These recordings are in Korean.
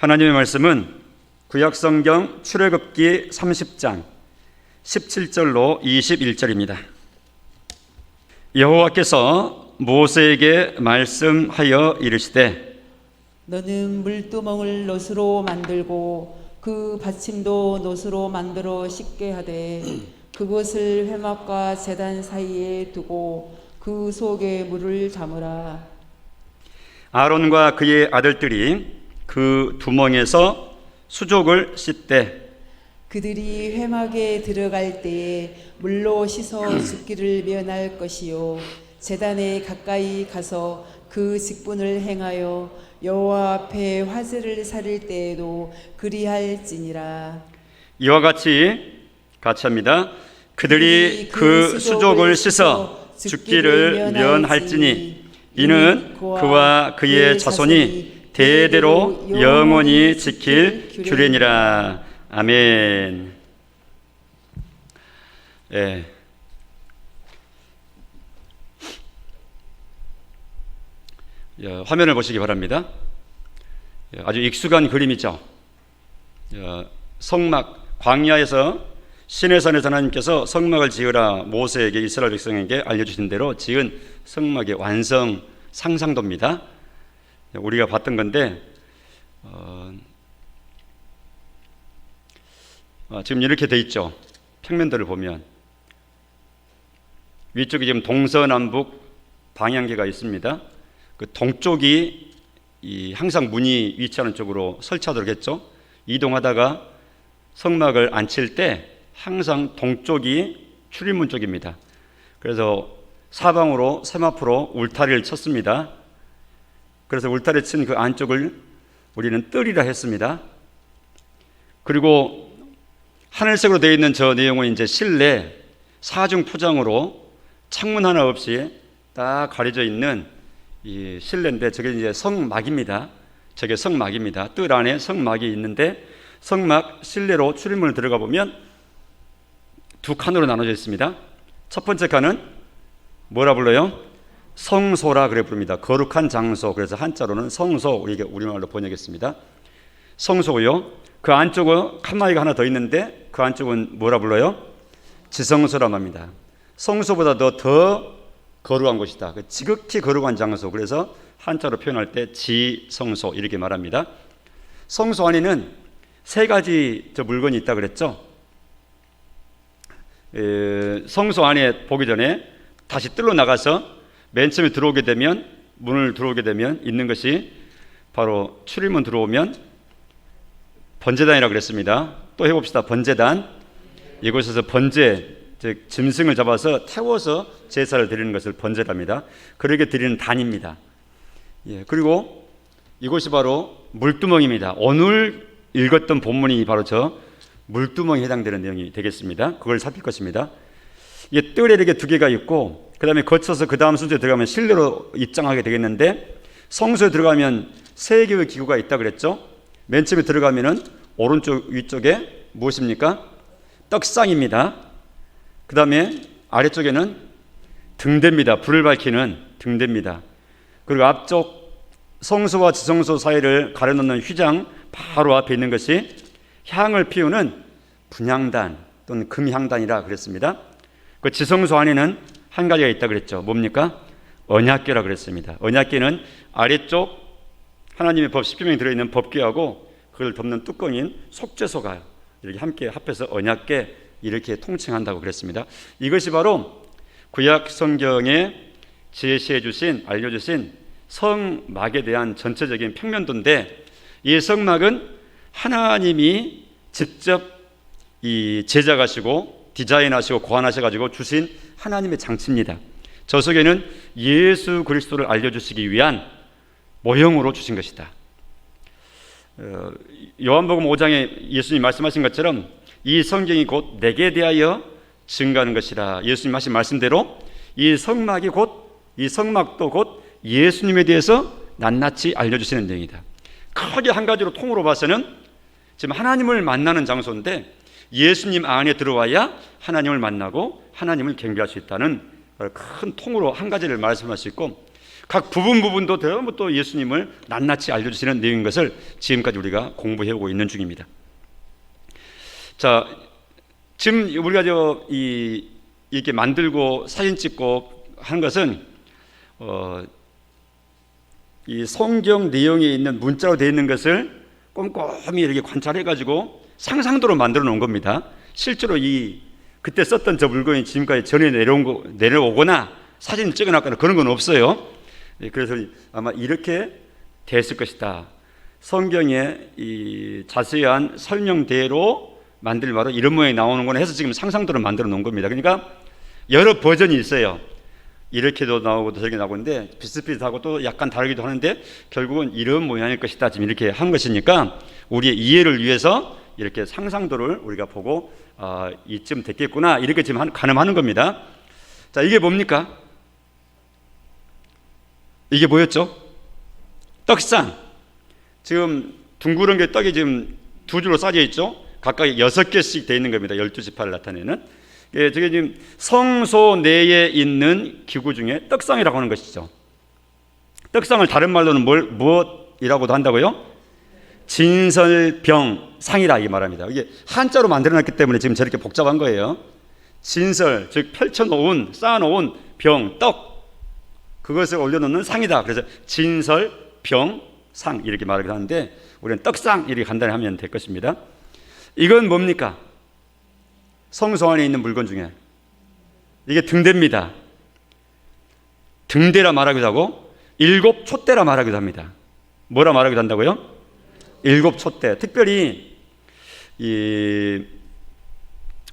하나님의 말씀은 구약성경 출애굽기 30장 17절로 21절입니다. 여호와께서 모세에게 말씀하여 이르시되 너는 물두멍을 놋으로 만들고 그 받침도 놋으로 만들어 씻게 하되 그것을 회막과 제단 사이에 두고 그 속에 물을 담으라. 아론과 그의 아들들이 그 두멍에서 수족을 씻되 그들이 회막에 들어갈 때에 물로 씻어 죽기를 면할 것이요 제단에 가까이 가서 그 직분을 행하여 여호와 앞에 화제를 살릴 때에도 그리할지니라. 이와 같이 합니다. 그들이 그 수족을 씻어 죽기를 면할지니 이는 그와 그의 자손이 대대로 영원히 지킬 규례니라. 아멘. 예. 화면을 보시기 바랍니다. 아주 익숙한 그림이죠. 성막, 광야에서 시내산에서 하나님께서 성막을 지으라 모세에게 이스라엘 백성에게 알려주신 대로 지은 성막의 완성 상상도입니다. 우리가 봤던 건데 지금 이렇게 돼 있죠. 평면도를 보면 위쪽에 지금 동서남북 방향계가 있습니다. 그 동쪽이 항상 문이 위치하는 쪽으로 설치하도록 했죠. 이동하다가 성막을 앉힐 때 항상 동쪽이 출입문 쪽입니다. 그래서 사방으로 세마포로 울타리를 쳤습니다. 그래서 울타리 친 그 안쪽을 우리는 뜰이라 했습니다. 그리고 하늘색으로 되어 있는 저 내용은 이제 실내 사중 포장으로 창문 하나 없이 딱 가려져 있는 이 실내인데 저게 이제 성막입니다. 저게 성막입니다. 뜰 안에 성막이 있는데 성막 실내로 출입문을 들어가 보면 두 칸으로 나눠져 있습니다. 첫 번째 칸은 뭐라 불러요? 성소라 그래 부릅니다. 거룩한 장소. 그래서 한자로는 성소, 이게 우리말로 번역했습니다. 성소고요. 그 안쪽은 칸막이가 하나 더 있는데 그 안쪽은 뭐라 불러요? 지성소라 합니다. 성소보다 더 거룩한 곳이다. 지극히 거룩한 장소. 그래서 한자로 표현할 때 지성소 이렇게 말합니다. 성소 안에는 세 가지 물건이 있다 그랬죠. 성소 안에 보기 전에 다시 뜰로 나가서 맨 처음에 들어오게 되면 문을 들어오게 되면 있는 것이 바로 출입문 들어오면 번제단이라고 그랬습니다. 또 해봅시다. 번제단. 이곳에서 번제, 즉 짐승을 잡아서 태워서 제사를 드리는 것을 번제랍니다. 그렇게 드리는 단입니다. 그리고 이곳이 바로 물두멍입니다. 오늘 읽었던 본문이 바로 저 물두멍에 해당되는 내용이 되겠습니다. 그걸 살필 것입니다. 이게 뜰에 이렇게 두 개가 있고 그 다음에 거쳐서 그 다음 순서에 들어가면 실내로 입장하게 되겠는데 성소에 들어가면 세 개의 기구가 있다 그랬죠. 맨 처음에 들어가면은 오른쪽 위쪽에 무엇입니까? 떡상입니다. 그 다음에 아래쪽에는 등대입니다. 불을 밝히는 등대입니다. 그리고 앞쪽 성소와 지성소 사이를 가려놓는 휘장 바로 앞에 있는 것이 향을 피우는 분향단 또는 금향단이라 그랬습니다. 그 지성소 안에는 한 가지가 있다 그랬죠. 뭡니까? 언약궤라 그랬습니다. 언약궤는 아래쪽 하나님의 법 10계명이 들어있는 법궤하고 그걸 덮는 뚜껑인 속죄소가 이렇게 함께 합해서 언약궤 이렇게 통칭한다고 그랬습니다. 이것이 바로 구약 성경에 제시해 주신 알려주신 성막에 대한 전체적인 평면도인데 이 성막은 하나님이 직접 제작하시고 디자인하시고 고안하셔가지고 주신 하나님의 장치입니다. 저 속에는 예수 그리스도를 알려주시기 위한 모형으로 주신 것이다. 요한복음 5장에 예수님 말씀하신 것처럼 이 성경이 곧 내게 대하여 증거하는 것이라. 예수님 하신 말씀대로 이 성막도 곧 예수님에 대해서 낱낱이 알려주시는 내용이다. 크게 한 가지로 통으로 봐서는 지금 하나님을 만나는 장소인데 예수님 안에 들어와야 하나님을 만나고 하나님을 경배할 수 있다는 큰 통으로 한 가지를 말씀할 수 있고 각 부분도 전부 또 예수님을 낱낱이 알려주시는 내용인 것을 지금까지 우리가 공부해오고 있는 중입니다. 자, 지금 우리가 이렇게 만들고 사진 찍고 하는 것은 이 성경 내용에 있는 문자로 되어 있는 것을 꼼꼼히 이렇게 관찰해가지고 상상도로 만들어 놓은 겁니다. 실제로 그때 썼던 저 물건이 지금까지 전에 내려오거나 사진을 찍어놨거나 그런 건 없어요. 그래서 아마 이렇게 됐을 것이다. 성경의 이 자세한 설명대로 만들면 바로 이런 모양이 나오는구나 해서 지금 상상도를 만들어 놓은 겁니다. 그러니까 여러 버전이 있어요. 이렇게도 나오고 저렇게 나오는데 비슷비슷하고 또 약간 다르기도 하는데 결국은 이런 모양일 것이다. 지금 이렇게 한 것이니까 우리의 이해를 위해서 이렇게 상상도를 우리가 보고 이쯤 됐겠구나 이렇게 지금 가늠하는 겁니다. 자, 이게 뭡니까? 이게 뭐였죠? 떡상. 지금 둥그런 게 떡이 지금 두 줄로 쌓여 있죠. 각각 6개씩 되어 있는 겁니다. 12지파를 나타내는. 저게 지금 성소 내에 있는 기구 중에 떡상이라고 하는 것이죠. 떡상을 다른 말로는 무엇이라고도 한다고요? 진설병상이라 이 말합니다. 이게 한자로 만들어놨기 때문에 지금 저렇게 복잡한 거예요. 진설, 즉 펼쳐놓은, 쌓아놓은 병, 떡, 그것을 올려놓는 상이다. 그래서 진설병상 이렇게 말하기도 하는데 우리는 떡상 이렇게 간단히 하면 될 것입니다. 이건 뭡니까? 성소 안에 있는 물건 중에 이게 등대입니다. 등대라 말하기도 하고 7 촛대라 말하기도 합니다. 뭐라 말하기도 한다고요? 7 촛대. 특별히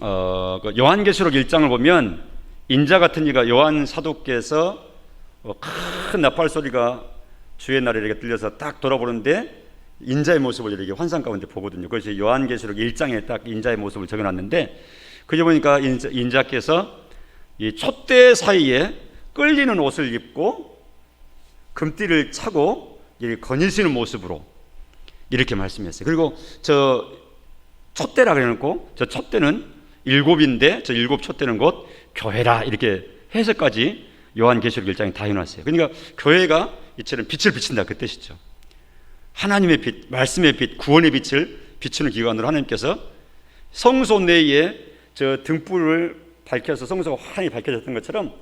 요한계시록 1장을 보면 인자 같은 이가 요한 사도께서 큰 나팔 소리가 주의 날에 이렇게 들려서 딱 돌아보는데 인자의 모습을 이렇게 환상 가운데 보거든요. 그것이 요한계시록 1장에 딱 인자의 모습을 적어놨는데 그저 보니까 인자께서 이 촛대 사이에 끌리는 옷을 입고 금띠를 차고 이렇게 거니시는 모습으로 이렇게 말씀했어요. 그리고 저 촛대라 그래놓고 저 촛대는 7인데 저 7 촛대는 곧 교회라 이렇게 해석까지 요한계시록 1장에 다 해놨어요. 그러니까 교회가 이처럼 빛을 비친다 그 뜻이죠. 하나님의 빛, 말씀의 빛, 구원의 빛을 비추는 기관으로 하나님께서 성소 내에 저 등불을 밝혀서 성소가 환히 밝혀졌던 것처럼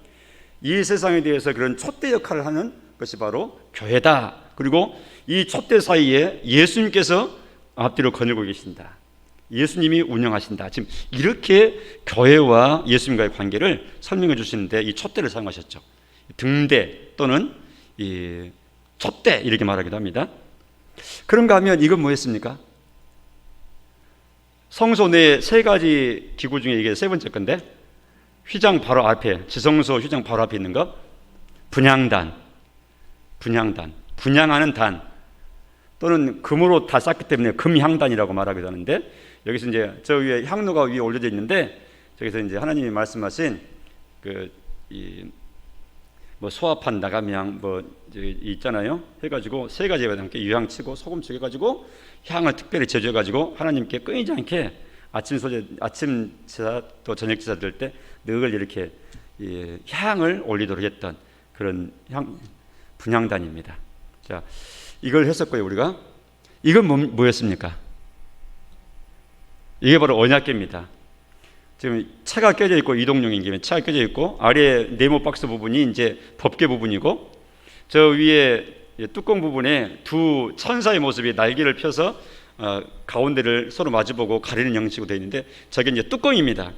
이 세상에 대해서 그런 촛대 역할을 하는 것이 바로 교회다. 그리고 이 촛대 사이에 예수님께서 앞뒤로 거닐고 계신다. 예수님이 운영하신다. 지금 이렇게 교회와 예수님과의 관계를 설명해 주시는데 이 촛대를 사용하셨죠. 등대 또는 이 촛대 이렇게 말하기도 합니다. 그런가 하면 이건 뭐였습니까? 성소 내 3가지 기구 중에 이게 3번째 건데 휘장 바로 앞에 지성소 휘장 바로 앞에 있는 것 분향단 분향하는 단 또는 금으로 다 쌌기 때문에 금향단이라고 말하기도 하는데 여기서 이제 저 위에 향로가 위에 올려져 있는데 저기서 이제 하나님이 말씀하신 뭐 소합한 나감향 뭐 있잖아요. 해가지고 3가지와 함께 유향치고 소금 치고 향을 특별히 제조해가지고 하나님께 끊이지 않게 아침 제사 또 저녁 제사 드릴 때 늘 이렇게 향을 올리도록 했던 그런 분향단입니다. 자, 이걸 했었고요 우리가. 이건 뭐였습니까? 이게 바로 언약궤입니다. 지금 차가 껴져 있고 이동용인 김에 차가 껴져 있고 아래 네모 박스 부분이 이제 법궤 부분이고 저 위에 뚜껑 부분에 두 천사의 모습이 날개를 펴서 가운데를 서로 마주보고 가리는 형식으로 되어 있는데 저게 이제 뚜껑입니다.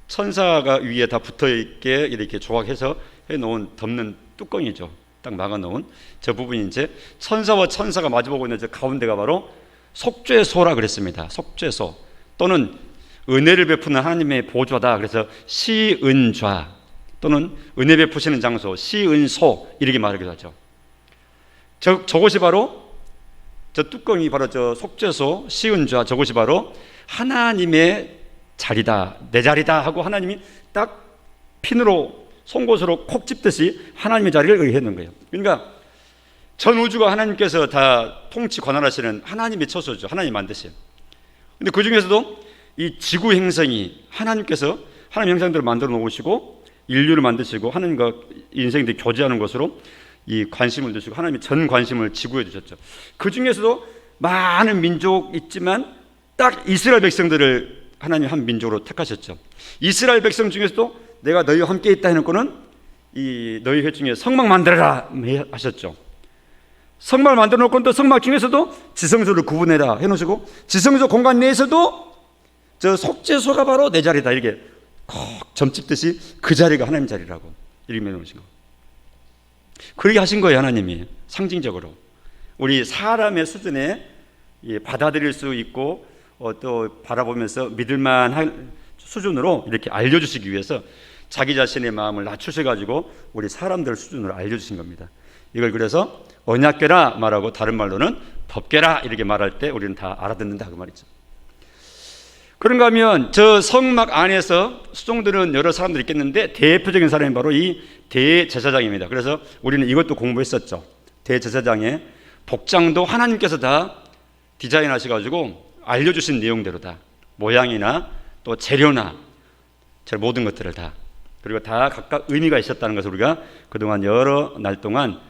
천사가 위에 다 붙어 있게 이렇게 조각해서 해놓은 덮는 뚜껑이죠. 딱 막아놓은 저 부분이 이제 천사와 천사가 마주보고 있는 저 가운데가 바로 속죄소라 그랬습니다. 속죄소 또는 은혜를 베푸는 하나님의 보좌다. 그래서 시은좌 또는 은혜 베푸시는 장소 시은소 이렇게 말하기도 하죠. 저것이 바로 저 뚜껑이 바로 저 속죄소 시은좌 저것이 바로 하나님의 자리다 내 자리다 하고 하나님이 딱 핀으로 송곳으로 콕 집듯이 하나님의 자리를 의뢰했는 거예요. 그러니까 전 우주가 하나님께서 다 통치 권한하시는 하나님의 처소죠. 하나님 만드세요. 근데 그 중에서도 이 지구 행성이 하나님께서 하나님 형상대로 만들어 놓으시고 인류를 만드시고 하나님과 인생들이 교제하는 것으로 이 관심을 두시고 하나님이 전 관심을 지구해 주셨죠. 그 중에서도 많은 민족 있지만 딱 이스라엘 백성들을 하나님 한 민족으로 택하셨죠. 이스라엘 백성 중에서도 내가 너희와 함께 있다 해놓고는 이 너희 회 중에 성막 만들어라 하셨죠. 성막을 만들어 놓고 또 성막 중에서도 지성소를 구분해라 해놓으시고 지성소 공간 내에서도 저 속죄소가 바로 내 자리다 이렇게 콕 점찍듯이 그 자리가 하나님 자리라고 이렇게 해놓으신 거. 그렇게 하신 거예요. 하나님이 상징적으로 우리 사람의 수준에 받아들일 수 있고 또 바라보면서 믿을만한 수준으로 이렇게 알려주시기 위해서 자기 자신의 마음을 낮추셔가지고 우리 사람들 수준으로 알려주신 겁니다. 이걸 그래서 언약궤라 말하고 다른 말로는 법궤라 이렇게 말할 때 우리는 다 알아듣는다 그 말이죠. 그런가 하면 저 성막 안에서 수종드는 여러 사람들이 있겠는데 대표적인 사람이 바로 이 대제사장입니다. 그래서 우리는 이것도 공부했었죠. 대제사장의 복장도 하나님께서 다 디자인하셔가지고 알려주신 내용대로 다 모양이나 또 재료나 모든 것들을 다 그리고 다 각각 의미가 있었다는 것을 우리가 그동안 여러 날 동안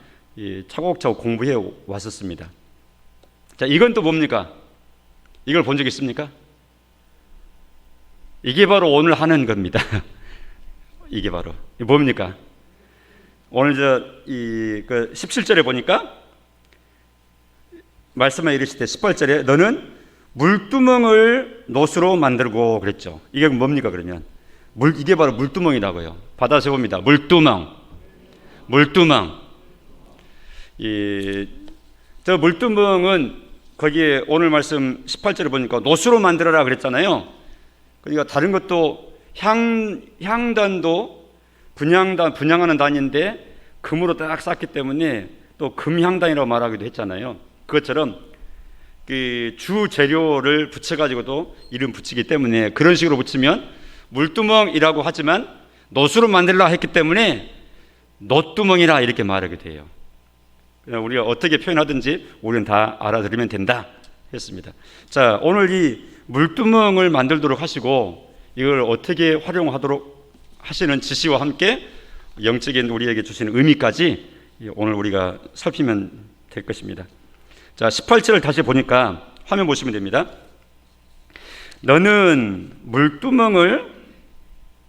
차곡차곡 공부해 왔었습니다. 자, 이건 또 뭡니까? 이걸 본 적 있습니까? 이게 바로 오늘 하는 겁니다. 이게 바로 뭡니까? 오늘 그 17절에 보니까 말씀에 이르시되 18절에 너는 물두멍을 노수로 만들고 그랬죠. 이게 뭡니까 그러면? 이게 바로 물두멍이라고요. 받아서 봅니다. 물두멍. 저 물두멍은 거기에 오늘 말씀 18절에 보니까 노수로 만들어라 그랬잖아요. 그러니까 다른 것도 향단도 분향하는 단인데 금으로 딱 쌓기 때문에 또 금향단이라고 말하기도 했잖아요. 그것처럼 그 주 재료를 붙여가지고도 이름 붙이기 때문에 그런 식으로 붙이면 물두멍이라고 하지만 노수로 만들라 했기 때문에 노두멍이라 이렇게 말하게 돼요. 그냥 우리가 어떻게 표현하든지 우리는 다 알아들으면 된다 했습니다. 자, 오늘 이 물두멍을 만들도록 하시고 이걸 어떻게 활용하도록 하시는 지시와 함께 영적인 우리에게 주시는 의미까지 오늘 우리가 살피면 될 것입니다. 자, 18절을 다시 보니까 화면 보시면 됩니다. 너는 물두멍을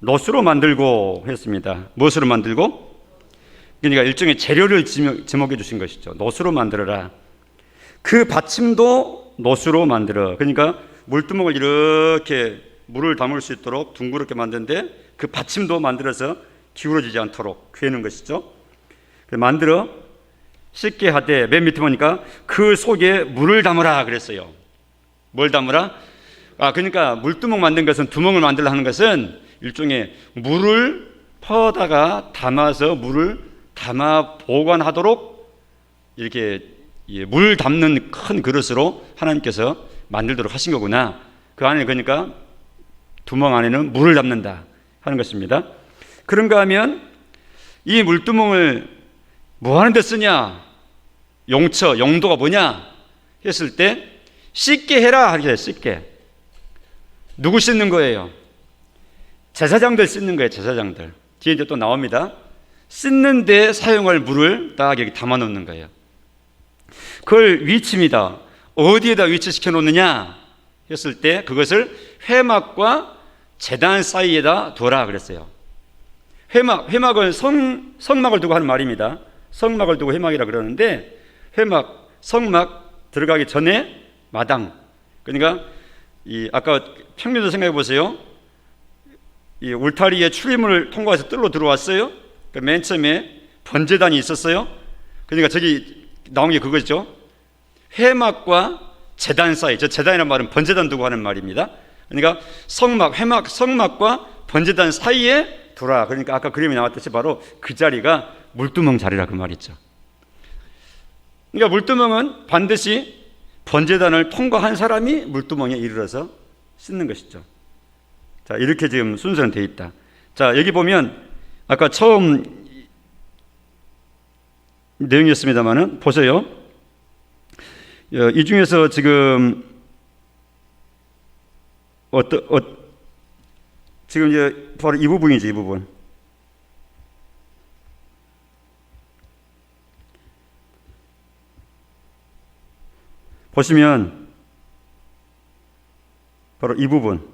노수로 만들고 했습니다. 무엇으로 만들고? 그러니까 일종의 재료를 지목해 주신 것이죠. 노수로 만들어라. 그 받침도 노수로 만들어. 그러니까 물두멍을 이렇게 물을 담을 수 있도록 둥그렇게 만드는데 그 받침도 만들어서 기울어지지 않도록 괴는 것이죠. 만들어 씻게 하되 맨 밑에 보니까 그 속에 물을 담으라 그랬어요. 뭘 담으라? 그러니까 물두멍 만든 것은 두멍을 만들라 하는 것은 일종의 물을 퍼다가 담아서 물을 담아 보관하도록 이렇게 물 담는 큰 그릇으로 하나님께서 만들도록 하신 거구나. 그 안에 그러니까 두멍 안에는 물을 담는다 하는 것입니다. 그런가 하면 이 물두멍을 뭐 하는 데 쓰냐? 용도가 뭐냐? 했을 때 씻게 해라 하게 씻게. 누구 씻는 거예요? 제사장들 씻는 거예요. 제사장들. 뒤에 이제 또 나옵니다. 씻는 데 사용할 물을 딱 여기 담아 놓는 거예요. 그걸 위치입니다. 어디에다 위치시켜 놓느냐 했을 때 그것을 회막과 제단 사이에다 둬라 그랬어요. 회막은 성막을 두고 하는 말입니다. 성막을 두고 회막이라 그러는데 성막 들어가기 전에 마당. 그러니까 아까 평면도 생각해 보세요. 이 울타리에 출입문을 통과해서 뜰로 들어왔어요. 그러니까 맨 처음에 번제단이 있었어요. 그러니까 저기 나온 게 그거죠. 회막과 제단 사이. 저 제단이라는 말은 번제단 두고 하는 말입니다. 그러니까 성막과 번제단 사이에 두라. 그러니까 아까 그림이 나왔듯이 바로 그 자리가 물두멍 자리라 그 말이죠. 그러니까 물두멍은 반드시 번제단을 통과한 사람이 물두멍에 이르러서 씻는 것이죠. 자, 이렇게 지금 순서는 되어 있다. 자, 여기 보면 아까 처음 내용이었습니다만은 보세요. 이 중에서 지금 지금 이제 바로 이 부분이죠, 이 부분. 보시면 바로 이 부분,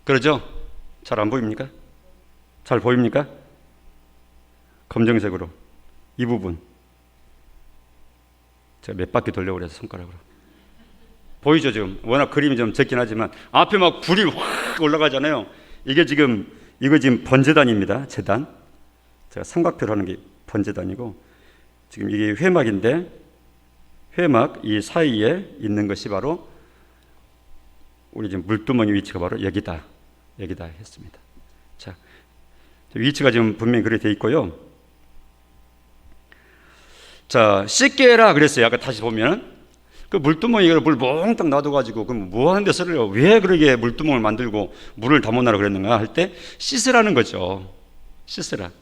그러죠? 잘 안 보입니까? 잘 보입니까? 검정색으로 이 부분, 제가 몇 바퀴 돌려버려서 손가락으로 보이죠? 지금 워낙 그림이 좀 적긴 하지만 앞에 막 불이 확 올라가잖아요. 이게 지금 이거 지금 번제단입니다. 제단. 제가 삼각표로 하는 게 번제단이고, 지금 이게 회막인데, 회막 이 사이에 있는 것이 바로 우리 지금 물두멍이 위치가 바로 여기다 했습니다. 자, 위치가 지금 분명히 그렇게 되어 있고요. 자, 씻게 해라 그랬어요. 아까 다시 보면 그 물두멍이를 물 몽땅 놔둬가지고 그럼 뭐 하는데 쓰려고, 왜 그러게 물두멍을 만들고 물을 담아놔라 그랬는가 할 때 씻으라는 거죠. 씻으라.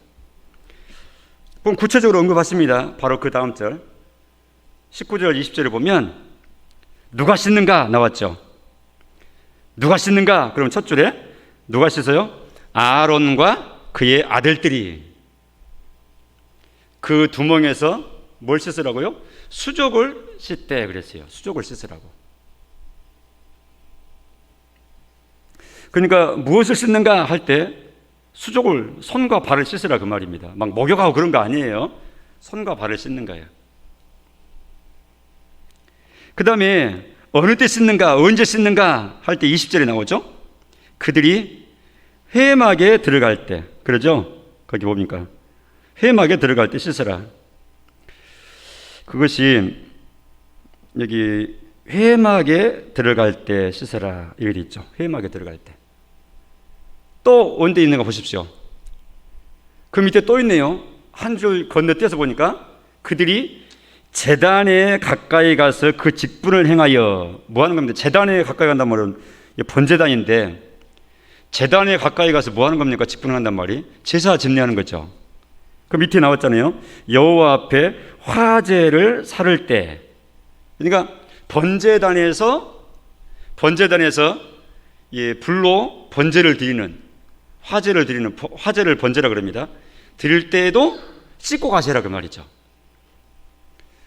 그럼 구체적으로 언급하십니다. 바로 그 다음 절 19절 20절을 보면 누가 씻는가 나왔죠. 누가 씻는가? 그럼 첫 줄에 누가 씻어요? 아론과 그의 아들들이. 그 두멍에서 뭘 씻으라고요? 수족을 씻대 그랬어요. 수족을 씻으라고. 그러니까 무엇을 씻는가 할 때 수족을, 손과 발을 씻으라 그 말입니다. 막 목욕하고 그런 거 아니에요. 손과 발을 씻는 거예요. 그 다음에 어느 때 씻는가, 언제 씻는가 할 때 20절에 나오죠. 그들이 회막에 들어갈 때, 그러죠? 거기 뭡니까? 회막에 들어갈 때 씻으라. 그것이 여기 회막에 들어갈 때 씻으라 이게 있죠. 회막에 들어갈 때. 또 언제 있는가 보십시오. 그 밑에 또 있네요. 한 줄 건너뛰어서 보니까 그들이 제단에 가까이 가서 그 직분을 행하여, 뭐 하는 겁니까? 제단에 가까이 간단 말은 번제단인데 제단에 가까이 가서 뭐 하는 겁니까? 직분을 한단 말이 제사 집례하는 거죠. 그 밑에 나왔잖아요. 여호와 앞에 화제를 살을 때. 그러니까 번제단에서 불로 번제를 드리는, 화제를 번제라 그럽니다. 드릴 때에도 씻고 가시라 그 말이죠.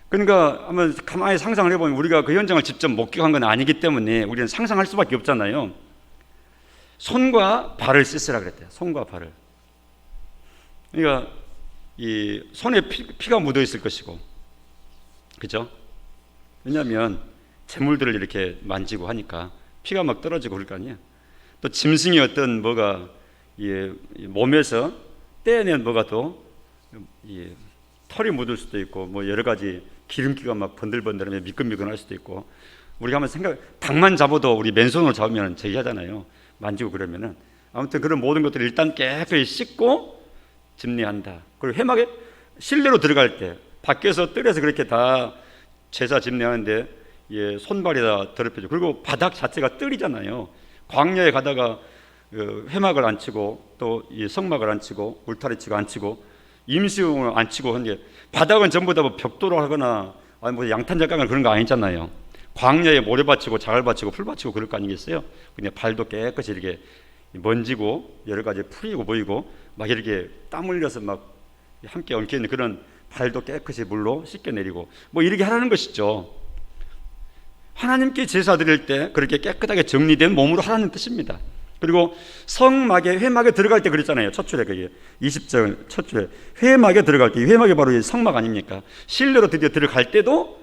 그러니까 한번 가만히 상상을 해보면 우리가 그 현장을 직접 목격한 건 아니기 때문에 우리는 상상할 수밖에 없잖아요. 손과 발을 씻으라 그랬대요. 손과 발을. 그러니까 이 손에 피가 묻어 있을 것이고, 그죠? 왜냐하면 재물들을 이렇게 만지고 하니까 피가 막 떨어지고 그럴 거 아니에요. 또 짐승이 어떤 뭐가 몸에서 떼어낸 뭐가 또 털이 묻을 수도 있고, 뭐 여러 가지 기름기가 막 번들번들하면 미끈미끈할 수도 있고, 우리가 한번 닭만 잡아도 우리 맨손으로 잡으면 제기하잖아요. 만지고 그러면은. 아무튼 그런 모든 것들을 일단 깨끗이 씻고 집례한다. 그리고 회막에 실내로 들어갈 때 밖에서 뜰에서 그렇게 다 제사 집례하는데 손발이 다 더럽혀져. 그리고 바닥 자체가 뜰이잖아요. 광야에 가다가 회막을 안 치고 또 이 성막을 안 치고 울타리 치고 안 치고 임시용을 안 치고 한 게, 바닥은 전부 다 뭐 벽돌을 하거나 아니 뭐 양탄자 깡을 그런 거 아니잖아요. 광야에 모래밭이고 자갈밭이고 풀밭이고 그럴 거 아니겠어요? 그냥 발도 깨끗이 이렇게 먼지고 여러 가지 풀이고 보이고 막 이렇게 땀 흘려서 막 함께 엉켜 있는 그런 발도 깨끗이 물로 씻겨 내리고 뭐 이렇게 하라는 것이죠. 하나님께 제사 드릴 때 그렇게 깨끗하게 정리된 몸으로 하라는 뜻입니다. 그리고 성막에, 회막에 들어갈 때 그랬잖아요. 첫 줄에 그게 20절 첫 줄에 회막에 들어갈 때, 회막이 바로 성막 아닙니까? 실내로 드디어 들어갈 때도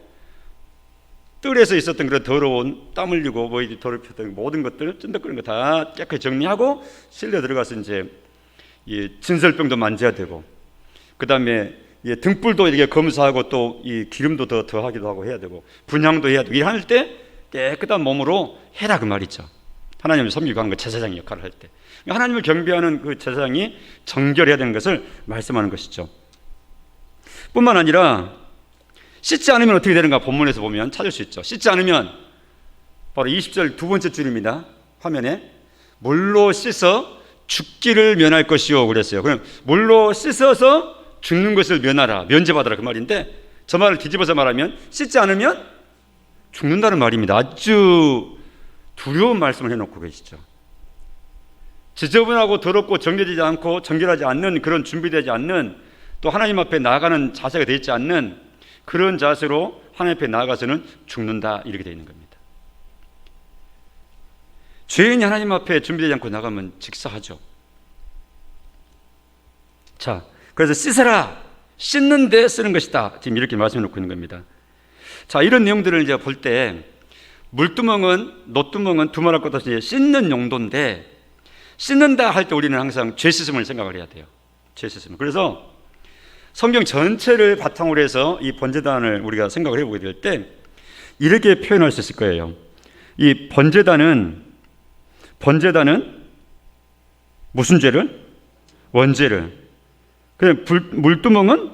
뜰에서 있었던 그런 더러운 땀 흘리고 뭐 더럽혔던 모든 것들 찐득거리는 거 다 깨끗이 정리하고 실내 들어가서 이제 이 진설병도 만져야 되고, 그 다음에 등불도 이렇게 검사하고 또 이 기름도 더 하기도 하고 해야 되고 분향도 해야 되고, 일할 때 깨끗한 몸으로 해라 그 말이죠. 하나님을 섬기고 하는 그 제사장의 역할을 할 때 하나님을 경배하는 그 제사장이 정결해야 되는 것을 말씀하는 것이죠. 뿐만 아니라 씻지 않으면 어떻게 되는가 본문에서 보면 찾을 수 있죠. 씻지 않으면 바로 20절 두 번째 줄입니다. 화면에 물로 씻어 죽기를 면할 것이요 그랬어요. 그럼 물로 씻어서 죽는 것을 면하라, 면제받아라 그 말인데, 저 말을 뒤집어서 말하면 씻지 않으면 죽는다는 말입니다. 아주 두려운 말씀을 해놓고 계시죠. 지저분하고 더럽고 정결되지 않고 정결하지 않는, 그런 준비되지 않는, 또 하나님 앞에 나아가는 자세가 되어 있지 않는 그런 자세로 하나님 앞에 나아가서는 죽는다, 이렇게 되어 있는 겁니다. 죄인이 하나님 앞에 준비되지 않고 나가면 직사하죠. 자, 그래서 씻어라, 씻는 데 쓰는 것이다, 지금 이렇게 말씀해 놓고 있는 겁니다. 자, 이런 내용들을 이제 볼 때 물두멍은, 노두멍은 두말할 것 없이 씻는 용도인데, 씻는다 할 때 우리는 항상 죄 씻음을 생각을 해야 돼요. 죄 씻음. 그래서 성경 전체를 바탕으로 해서 이 번제단을 우리가 생각을 해보게 될 때 이렇게 표현할 수 있을 거예요. 이 번제단은 무슨 죄를? 원죄를. 그냥 물두멍은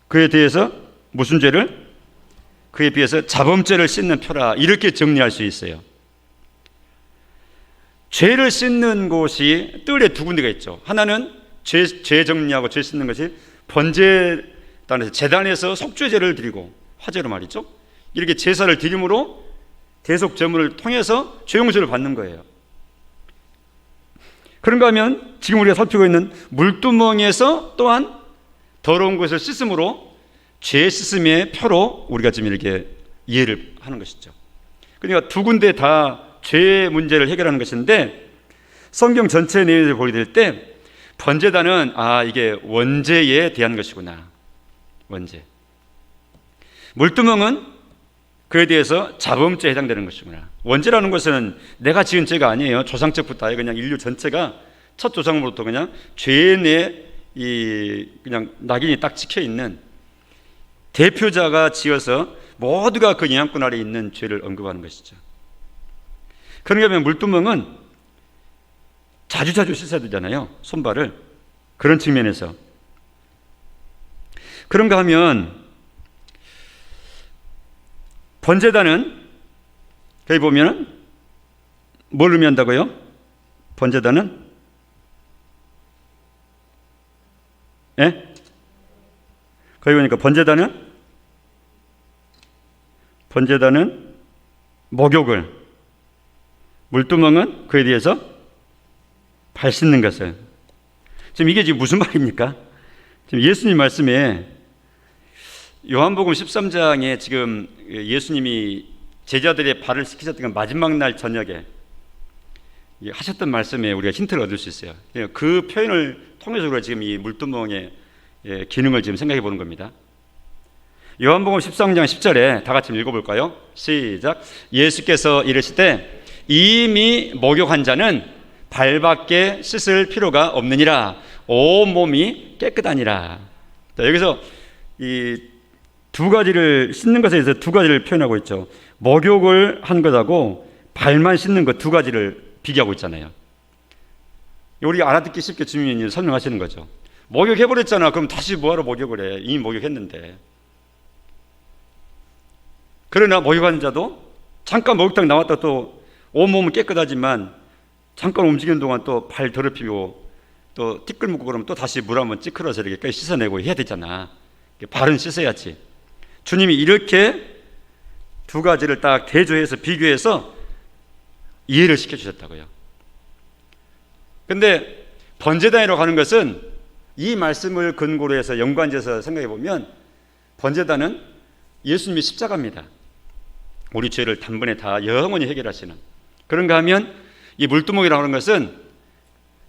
그에 대해서 무슨 죄를? 그에 비해서 자범죄를 씻는 표라, 이렇게 정리할 수 있어요. 죄를 씻는 곳이 뜰에 두 군데가 있죠. 하나는 죄 정리하고 죄 씻는 것이 번제단에서, 제단에서 속죄제를 드리고, 화제로 말이죠, 이렇게 제사를 드림으로 대속 제물을 통해서 죄 용서를 받는 거예요. 그런가 하면 지금 우리가 살피고 있는 물두멍에서 또한 더러운 것을 씻음으로 죄 씻음의 표로 우리가 지금 이렇게 이해를 하는 것이죠. 그러니까 두 군데 다 죄의 문제를 해결하는 것인데, 성경 전체 내용을 보게 될 때 번제단은 이게 원죄에 대한 것이구나, 원죄. 물두멍은 그에 대해서 자범죄에 해당되는 것이구나. 원죄라는 것은 내가 지은 죄가 아니에요. 조상적부터 아예 그냥 인류 전체가 첫 조상으로부터 그냥 죄의 그냥 낙인이 딱 찍혀 있는 대표자가 지어서 모두가 그 영향권 아래에 있는 죄를 언급하는 것이죠. 그런가 하면 물두멍은 자주 씻어야 되잖아요, 손발을. 그런 측면에서. 그런가 하면 번제단은 거기 보면은 뭘 의미한다고요? 번제단은? 예? 거기 보니까 번제단은 목욕을, 물두멍은 그에 대해서 발 씻는 것을. 지금 이게 지금 무슨 말입니까? 지금 예수님 말씀에 요한복음 13장에 지금 예수님이 제자들의 발을 씻기셨던 건 마지막 날 저녁에 하셨던 말씀에 우리가 힌트를 얻을 수 있어요. 그 표현을 통해서 우리가 지금 이 물두멍의 기능을 지금 생각해 보는 겁니다. 요한복음 13장 10절에 다 같이 읽어볼까요? 시작. 예수께서 이르시되 이미 목욕한 자는 발밖에 씻을 필요가 없느니라. 온 몸이 깨끗하니라. 자, 여기서 이 두 가지를 씻는 것에 대해서 두 가지를 표현하고 있죠. 목욕을 한 것하고 발만 씻는 것 두 가지를 비교하고 있잖아요. 우리가 알아듣기 쉽게 주님이 설명하시는 거죠. 목욕해버렸잖아. 그럼 다시 뭐하러 목욕을 해? 이미 목욕했는데. 그러나 목욕하는 자도 잠깐 목욕탕 나왔다 또 온몸은 깨끗하지만 잠깐 움직이는 동안 또 발 더럽히고 또 티끌 묻고 그러면 또 다시 물 한번 찌그러서 이렇게 씻어내고 해야 되잖아. 발은 씻어야지. 주님이 이렇게 두 가지를 딱 대조해서 비교해서 이해를 시켜주셨다고요. 근데 번제단이라고 하는 것은 이 말씀을 근거로 해서 연관지어서 생각해 보면 번제단은 예수님의 십자가입니다. 우리 죄를 단번에 다 영원히 해결하시는. 그런가 하면 이 물두멍이라고 하는 것은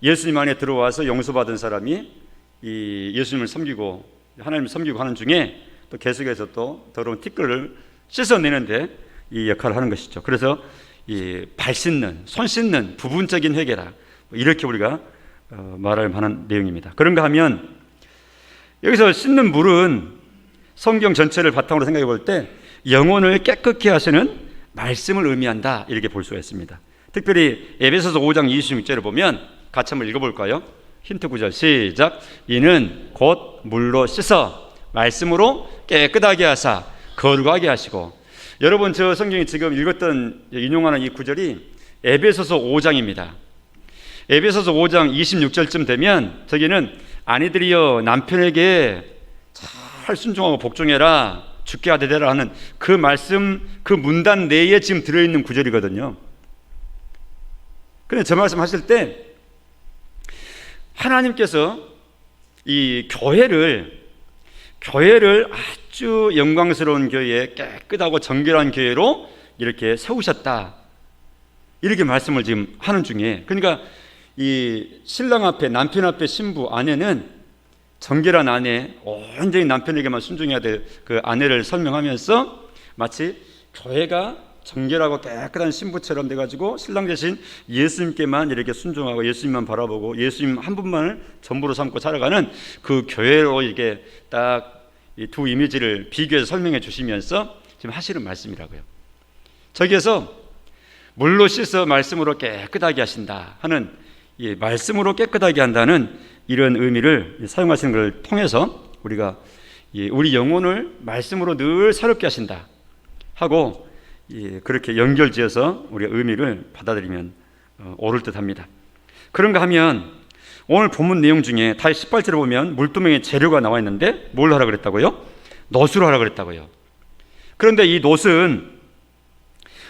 예수님 안에 들어와서 용서받은 사람이 이 예수님을 섬기고 하나님을 섬기고 하는 중에 또 계속해서 또 더러운 티끌을 씻어내는데 이 역할을 하는 것이죠. 그래서 이 발 씻는, 손 씻는 부분적인 회개라, 이렇게 우리가 말할 만한 내용입니다. 그런가 하면 여기서 씻는 물은 성경 전체를 바탕으로 생각해 볼 때 영혼을 깨끗게 하시는 말씀을 의미한다, 이렇게 볼 수가 있습니다. 특별히 에베소서 5장 26절을 보면 같이 한번 읽어볼까요? 힌트 구절 시작. 이는 곧 물로 씻어 말씀으로 깨끗하게 하사 거룩하게 하시고. 여러분, 저 성경이 지금 읽었던 인용하는 이 구절이 에베소서 5장입니다. 에베소서 5장 26절쯤 되면 저기는 아내들이여 남편에게 잘 순종하고 복종해라, 죽게 하되 되라 하는 그 말씀, 그 문단 내에 지금 들어있는 구절이거든요. 그런데 저 말씀 하실 때 하나님께서 이 교회를 교회를 아주 영광스러운 교회, 깨끗하고 정결한 교회로 이렇게 세우셨다. 이렇게 말씀을 지금 하는 중에, 그러니까 이 신랑 앞에, 남편 앞에 신부, 아내는 정결한 아내, 온전히 남편에게만 순종해야 될 그 아내를 설명하면서 마치 교회가 정결하고 깨끗한 신부처럼 돼가지고 신랑 대신 예수님께만 이렇게 순종하고 예수님만 바라보고 예수님 한 분만을 전부로 삼고 살아가는 그 교회로 이렇게 딱 이 두 이미지를 비교해서 설명해 주시면서 지금 하시는 말씀이라고요. 저기에서 물로 씻어 말씀으로 깨끗하게 하신다 하는, 이 말씀으로 깨끗하게 한다는 이런 의미를 사용하시는 걸 통해서 우리가 우리 영혼을 말씀으로 늘 새롭게 하신다 하고 그렇게 연결지어서 우리가 의미를 받아들이면 옳을 듯합니다. 그런가 하면 오늘 본문 내용 중에 다시 18절에 보면 물두멍에 재료가 나와 있는데 뭘 하라 그랬다고요? 놋으로 하라 그랬다고요. 그런데 이 놋은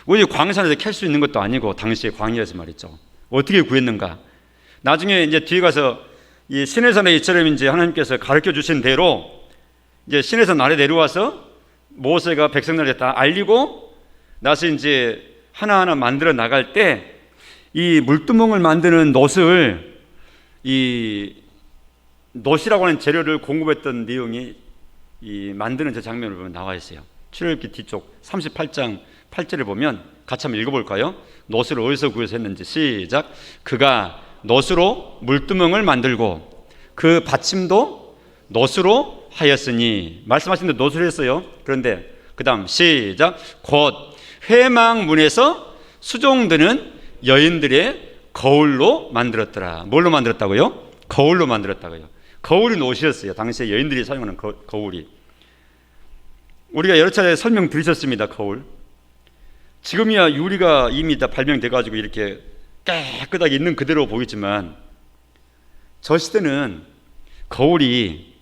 우리 광산에서 캘 수 있는 것도 아니고 당시에 광야에서 말이죠. 어떻게 구했는가? 나중에 이제 뒤에 가서 이 시내산에 이처럼 이제 하나님께서 가르쳐 주신 대로 이제 시내산 아래 내려와서 모세가 백성들에게 다 알리고 나서 이제 하나하나 만들어 나갈 때 이 물두멍을 만드는 놋을, 이 놋이라고 하는 재료를 공급했던 내용이 이 만드는 저 장면을 보면 나와 있어요. 출애굽기 뒤쪽 38장 8절을 보면 같이 한번 읽어볼까요? 놋을 어디서 구해서 했는지 시작. 그가 놋으로 물두멍을 만들고 그 받침도 놋으로 하였으니, 말씀하신 대로 놋으로 했어요. 그런데 그 다음 시작. 곧 회막문에서 수종드는 여인들의 거울로 만들었더라. 뭘로 만들었다고요? 거울로 만들었다고요. 거울이 놋이었어요. 당시에 여인들이 사용하는 거울이. 우리가 여러 차례 설명드리셨습니다. 거울. 지금이야 유리가 이미 다 발명돼 가지고 이렇게 깨끗하게 있는 그대로 보이지만 저 시대는 거울이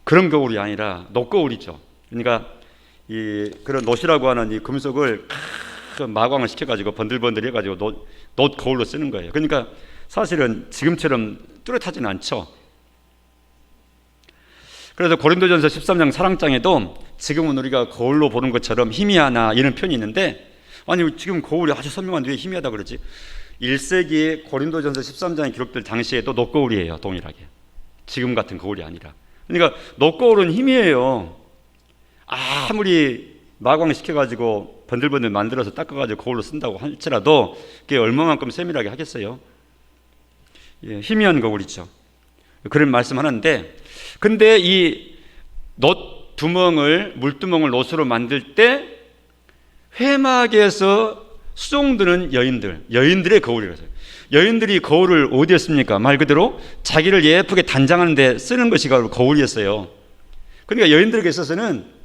그런 거울이 아니라 놋거울이죠. 그러니까 이 그런 놋이라고 하는 이 금속을 마광을 시켜가지고 번들번들 해가지고 놋 거울로 쓰는 거예요. 그러니까 사실은 지금처럼 뚜렷하지는 않죠. 그래서 고린도전서 13장 사랑장에도 지금은 우리가 거울로 보는 것처럼 희미하나 이런 표현이 있는데, 아니 지금 거울이 아주 선명한데 왜 희미하다 그러지? 1세기에 고린도전서 13장에 기록될 당시에도 놋거울이에요. 동일하게. 지금 같은 거울이 아니라. 그러니까 놋거울은 희미해요. 아무리 마광 시켜가지고 번들번들 만들어서 닦아가지고 거울로 쓴다고 할지라도 그게 얼마만큼 세밀하게 하겠어요? 예, 희미한 거울이죠. 그런 말씀하는데, 근데 이 물두멍을 놋으로 만들 때 회막에서 수종드는 여인들의 거울이라서요. 여인들이 거울을 어디에 씁니까? 말 그대로 자기를 예쁘게 단장하는 데 쓰는 것이 거울이었어요. 그러니까 여인들에게 있어서는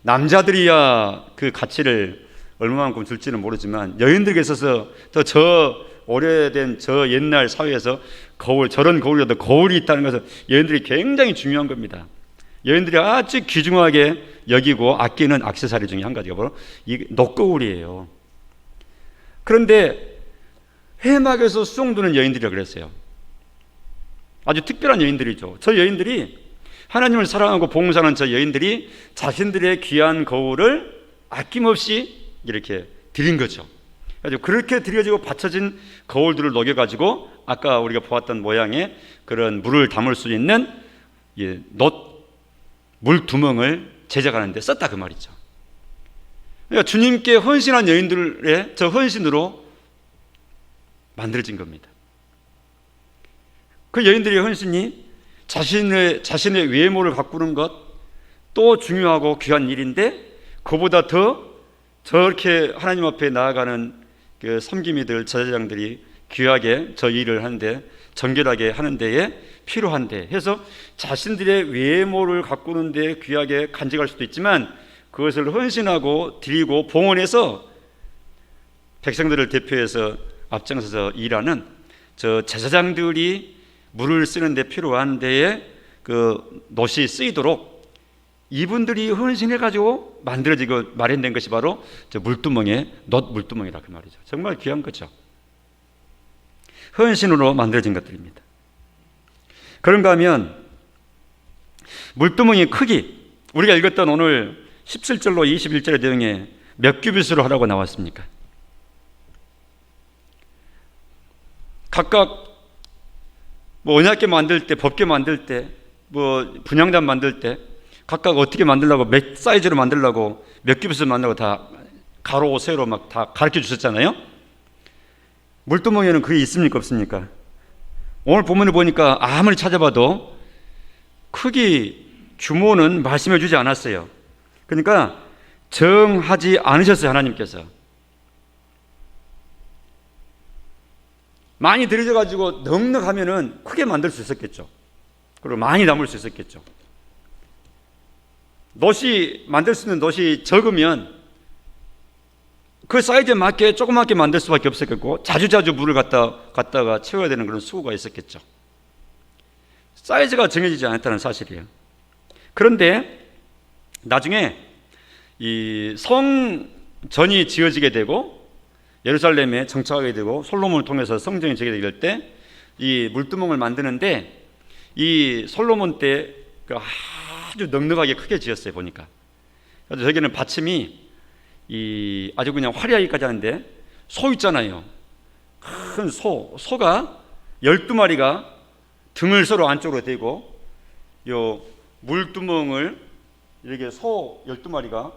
남자들이야 그 가치를 얼마만큼 줄지는 모르지만 여인들에게 있어서 저 오래된 저 옛날 사회에서 거울, 저런 거울이라도 거울이 있다는 것은 여인들이 굉장히 중요한 겁니다. 여인들이 아주 귀중하게 여기고 아끼는 액세서리 중에 한 가지가 바로 이 놋거울이에요. 그런데 회막에서 수종드는 여인들이라고 그랬어요. 아주 특별한 여인들이죠. 저 여인들이 하나님을 사랑하고 봉사하는 저 여인들이 자신들의 귀한 거울을 아낌없이 이렇게 드린 거죠. 그래서 그렇게 드려지고 받쳐진 거울들을 녹여가지고 아까 우리가 보았던 모양의 그런 물을 담을 수 있는 물두멍을 제작하는 데 썼다 그 말이죠. 그러니까 주님께 헌신한 여인들의 저 헌신으로 만들어진 겁니다. 그 여인들의 헌신이 자신의 외모를 가꾸는 것도 중요하고 귀한 일인데, 그보다 더 저렇게 하나님 앞에 나아가는 그 섬기미들, 제사장들이 귀하게 저 일을 하는데, 정결하게 하는 데에 필요한데 해서 자신들의 외모를 가꾸는 데 귀하게 간직할 수도 있지만, 그것을 헌신하고 드리고 봉헌해서 백성들을 대표해서 앞장서서 일하는 저 제사장들이 물을 쓰는 데 필요한 데에 그 놋이 쓰이도록 이분들이 헌신해 가지고 만들어지고 마련된 것이 바로 저 물두멍의 놋 물두멍이라 그 말이죠. 정말 귀한 거죠. 헌신으로 만들어진 것들입니다. 그런가 하면 물두멍이 크기, 우리가 읽었던 오늘 17절로 21절의 내용에 몇 규빗으로 하라고 나왔습니까? 각각 뭐 언약궤 만들 때, 법궤 만들 때, 뭐 분향단 만들 때 각각 어떻게 만들려고, 몇 사이즈로 만들려고, 몇 규빗을 만들려고 다 가로 세로 막 다 가르쳐 주셨잖아요. 물두멍에는 그게 있습니까, 없습니까? 오늘 본문을 보니까 아무리 찾아봐도 크기, 규모는 말씀해 주지 않았어요. 그러니까 정하지 않으셨어요, 하나님께서. 많이 들여져 가지고 넉넉하면은 크게 만들 수 있었겠죠. 그리고 많이 담을 수 있었겠죠. 놋이 만들 수 있는 놋이 적으면 그 사이즈에 맞게 조그맣게 만들 수밖에 없었겠고, 자주자주 물을 갖다가 채워야 되는 그런 수고가 있었겠죠. 사이즈가 정해지지 않았다는 사실이에요. 그런데 나중에 이 성전이 지어지게 되고 예루살렘에 정착하게 되고 솔로몬을 통해서 성전이 지어지게 될 때 이 물두멍을 만드는데, 이 솔로몬 때 아주 넉넉하게 크게 지었어요, 보니까. 그래서 저기는 받침이 아주 그냥 화려하게까지 하는데, 소 있잖아요. 큰 소가 12마리가 등을 서로 안쪽으로 대고, 요 물두멍을 이렇게 소 12마리가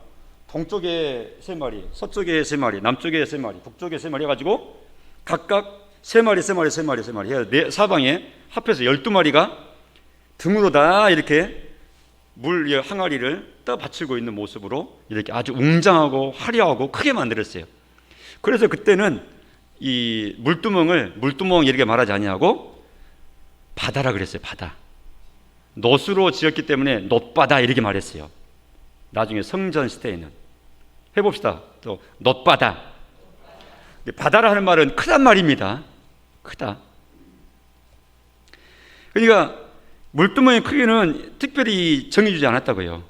동쪽에 3마리, 서쪽에 3마리, 남쪽에 3마리, 북쪽에 3마리 해가지고 각각 3마리 해서 사방에 합해서 12마리가 등으로 다 이렇게 물 항아리를 떠받치고 있는 모습으로 이렇게 아주 웅장하고 화려하고 크게 만들었어요. 그래서 그때는 이 물두멍 이렇게 말하지 아니하고 바다라 그랬어요. 바다. 놋으로 지었기 때문에 놋바다 이렇게 말했어요. 나중에 성전 시대에는. 해봅시다. 또 놋바다. 바다라 하는 말은 크단 말입니다. 크다. 그러니까 물두멍의 크기는 특별히 정해주지 않았다고요.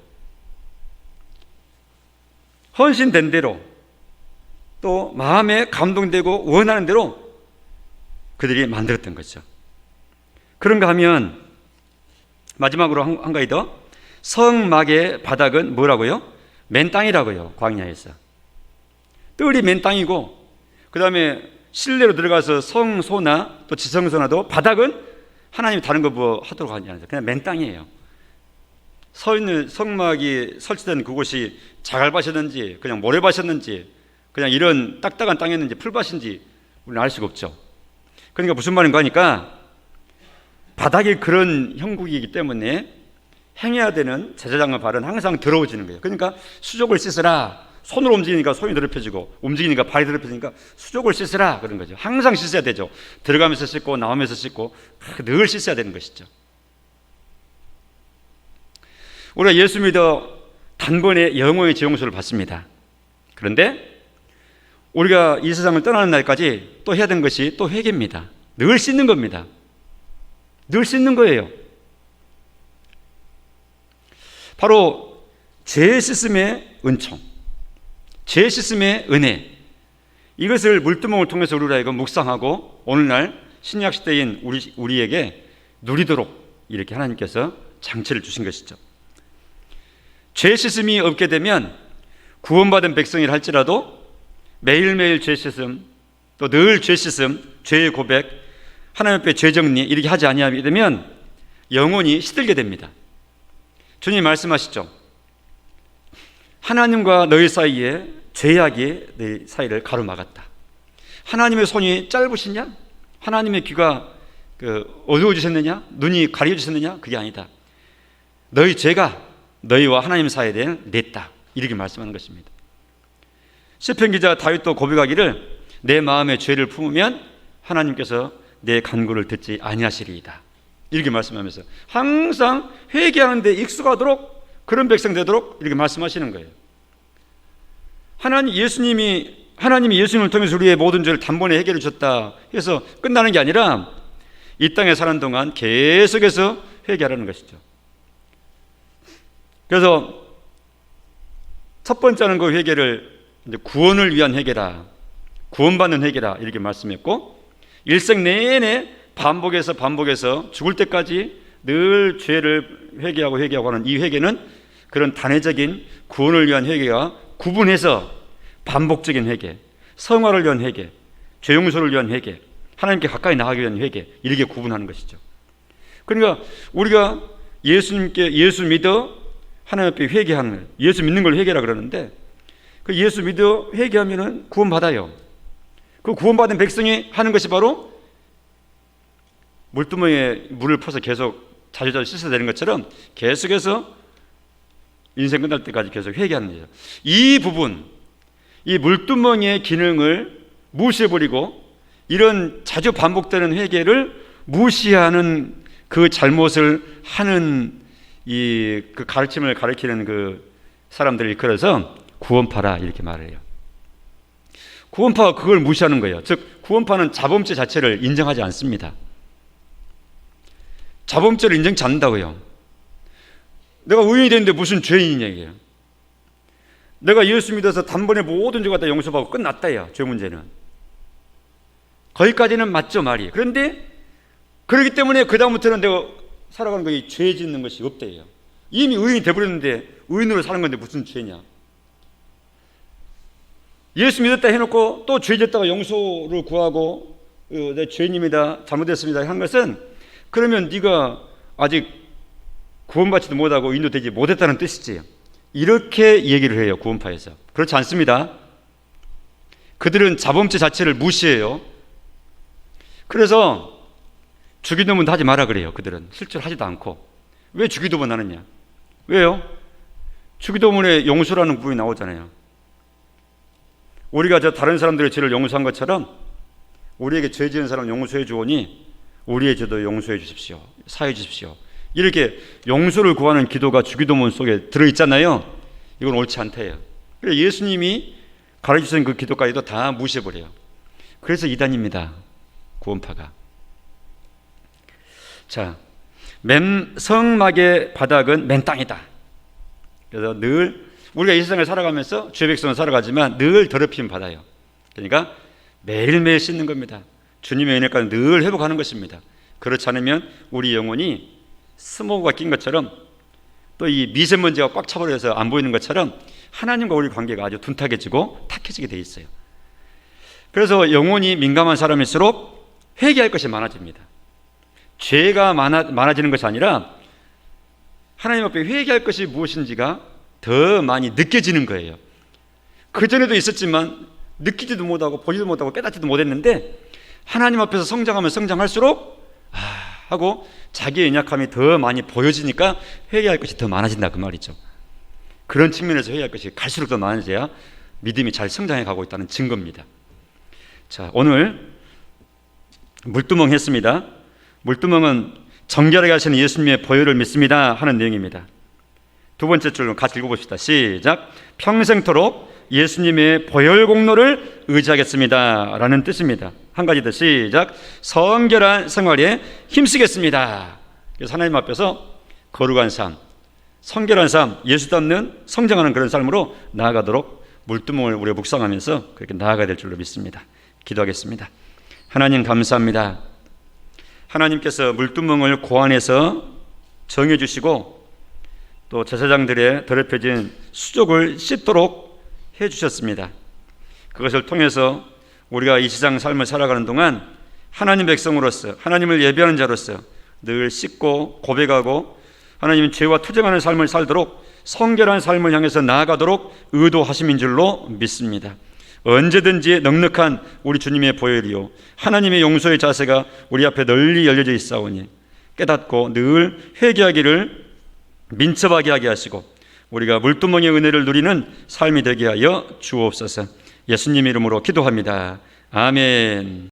헌신된 대로, 또 마음에 감동되고 원하는 대로 그들이 만들었던 거죠. 그런가 하면 마지막으로 한 가지 더, 성막의 바닥은 뭐라고요? 맨 땅이라고요. 광야에서 뜰이 맨 땅이고, 그 다음에 실내로 들어가서 성소나 또 지성소나도 바닥은 하나님이 다른 거 뭐 하도록 하지 않아요. 그냥 맨 땅이에요. 서 있는 성막이 설치된 그곳이 자갈밭이었는지 그냥 모래밭이었는지 그냥 이런 딱딱한 땅이었는지 풀밭인지 우리는 알 수가 없죠. 그러니까 무슨 말인가 하니까, 바닥이 그런 형국이기 때문에 행해야 되는 제사장의 발은 항상 더러워지는 거예요. 그러니까 수족을 씻으라. 손으로 움직이니까 손이 더럽혀지고, 움직이니까 발이 더럽혀지니까 수족을 씻으라 그런 거죠. 항상 씻어야 되죠. 들어가면서 씻고 나오면서 씻고 늘 씻어야 되는 것이죠. 우리가 예수 믿어 단번에 영원의 지용서를 받습니다. 그런데 우리가 이 세상을 떠나는 날까지 또 해야 되는 것이 또 회개입니다. 늘 씻는 겁니다. 늘 씻는 거예요. 바로 죄 씻음의 은총, 죄 씻음의 은혜, 이것을 물두멍을 통해서 우리가 이거 묵상하고 오늘날 신약 시대인 우리에게 누리도록 이렇게 하나님께서 장치를 주신 것이죠. 죄 씻음이 없게 되면 구원받은 백성이라 할지라도 매일매일 죄 씻음, 또 늘 죄 씻음, 죄의 고백, 하나님 앞에 죄 정리 이렇게 하지 아니하게 되면 영혼이 시들게 됩니다. 주님 말씀하시죠. 하나님과 너희 사이에 죄악이 너희 사이를 가로막았다. 하나님의 손이 짧으시냐? 하나님의 귀가 어두워지셨느냐? 눈이 가려지셨느냐? 그게 아니다. 너희 죄가 너희와 하나님 사이에 냈다. 이렇게 말씀하는 것입니다. 시편 기자 다윗도 고백하기를, 내 마음에 죄를 품으면 하나님께서 내 간구를 듣지 아니하시리이다. 이렇게 말씀하면서 항상 회개하는 데 익숙하도록, 그런 백성 되도록 이렇게 말씀하시는 거예요. 하나님이 예수님을 통해서 우리의 모든 죄를 단번에 해결해 주셨다 해서 끝나는 게 아니라 이 땅에 사는 동안 계속해서 회개하라는 것이죠. 그래서 첫 번째는 그 회개를 이제 구원을 위한 회개라, 구원받는 회개라 이렇게 말씀했고, 일생 내내 반복해서 죽을 때까지 늘 죄를 회개하고 하는 이 회개는 그런 단회적인 구원을 위한 회개가 구분해서 반복적인 회개, 성화를 위한 회개, 죄 용서를 위한 회개, 하나님께 가까이 나가기 위한 회개, 이렇게 구분하는 것이죠. 그러니까 우리가 예수 믿어 하나님 앞에 회개하는 거예요. 예수 믿는 걸 회개라 그러는데, 그 예수 믿어 회개하면은 구원받아요. 그 구원받은 백성이 하는 것이 바로 물두멍에 물을 퍼서 계속 자주 씻어야 되는 것처럼 계속해서 인생 끝날 때까지 계속 회개하는 거죠. 이 부분, 이 물두멍의 기능을 무시해버리고 이런 자주 반복되는 회개를 무시하는 그 잘못을 하는 그 가르침을 가르치는 그 사람들을 일컬어서 구원파라 이렇게 말을 해요. 구원파가 그걸 무시하는 거예요. 즉 구원파는 자범죄 자체를 인정하지 않습니다. 자범죄를 인정치 않는다고요. 내가 의인이 됐는데 무슨 죄인이냐 이게요. 내가 예수 믿어서 단번에 모든 죄가 다 용서받고 끝났다야. 죄 문제는 거기까지는 맞죠 말이. 그런데 그렇기 때문에 그 다음부터는 내가 살아가는 거에 죄 짓는 것이 없대요. 이미 의인이 돼버렸는데 의인으로 사는 건데 무슨 죄냐. 예수 믿었다 해놓고 또 죄 짓다가 용서를 구하고 내 죄인입니다, 잘못했습니다 한 것은, 그러면 네가 아직 구원받지도 못하고 의인도 되지 못했다는 뜻이지. 이렇게 얘기를 해요, 구원파에서. 그렇지 않습니다. 그들은 자범죄 자체를 무시해요. 그래서 주기도문도 하지 마라 그래요. 그들은 실제로 하지도 않고. 왜 주기도문 하느냐? 왜요? 주기도문에 용서라는 부분이 나오잖아요. 우리가 다른 사람들의 죄를 용서한 것처럼 우리에게 죄 지은 사람 용서해 주오니 우리의 죄도 용서해 주십시오, 사해 주십시오, 이렇게 용서를 구하는 기도가 주기도문 속에 들어있잖아요. 이건 옳지 않대요. 그래서 예수님이 가르치신 그 기도까지도 다 무시해버려요. 그래서 이단입니다, 구원파가. 자, 성막의 바닥은 맨 땅이다. 그래서 늘 우리가 이 세상을 살아가면서 죄 백성을 살아가지만 늘 더럽힘 받아요. 그러니까 매일매일 씻는 겁니다. 주님의 은혜가 늘 회복하는 것입니다. 그렇지 않으면 우리 영혼이 스모그가 낀 것처럼, 또 이 미세먼지가 꽉 차버려서 안 보이는 것처럼 하나님과 우리 관계가 아주 둔탁해지고 탁해지게 돼 있어요. 그래서 영혼이 민감한 사람일수록 회개할 것이 많아집니다. 죄가 많아지는 것이 아니라 하나님 앞에 회개할 것이 무엇인지가 더 많이 느껴지는 거예요. 그전에도 있었지만 느끼지도 못하고 보지도 못하고 깨닫지도 못했는데 하나님 앞에서 성장하면 성장할수록 하고 자기의 연약함이 더 많이 보여지니까 회개할 것이 더 많아진다 그 말이죠. 그런 측면에서 회개할 것이 갈수록 더 많아져야 믿음이 잘 성장해 가고 있다는 증거입니다. 자, 오늘 물두멍 했습니다. 물두멍은 정결하게 하시는 예수님의 보혈을 믿습니다 하는 내용입니다. 두 번째 줄로 같이 읽어봅시다. 시작. 평생토록 예수님의 보혈 공로를 의지하겠습니다 라는 뜻입니다. 한 가지 더. 시작. 성결한 생활에 힘쓰겠습니다. 그래서 하나님 앞에서 거룩한 삶, 성결한 삶, 예수 닮는 성장하는 그런 삶으로 나아가도록 물두멍을 우리가 묵상하면서 그렇게 나아가야 될 줄로 믿습니다. 기도하겠습니다. 하나님 감사합니다. 하나님께서 물두멍을 고안해서 정해주시고 또 제사장들의 더럽혀진 수족을 씻도록 해주셨습니다. 그것을 통해서 우리가 이 세상 삶을 살아가는 동안 하나님 백성으로서, 하나님을 예배하는 자로서 늘 씻고 고백하고 하나님 죄와 투쟁하는 삶을 살도록 성결한 삶을 향해서 나아가도록 의도하심인 줄로 믿습니다. 언제든지 넉넉한 우리 주님의 보혈이요 하나님의 용서의 자세가 우리 앞에 널리 열려져 있사오니 깨닫고 늘 회개하기를 민첩하게 하게 하시고 우리가 물두멍의 은혜를 누리는 삶이 되게 하여 주옵소서. 예수님 이름으로 기도합니다. 아멘.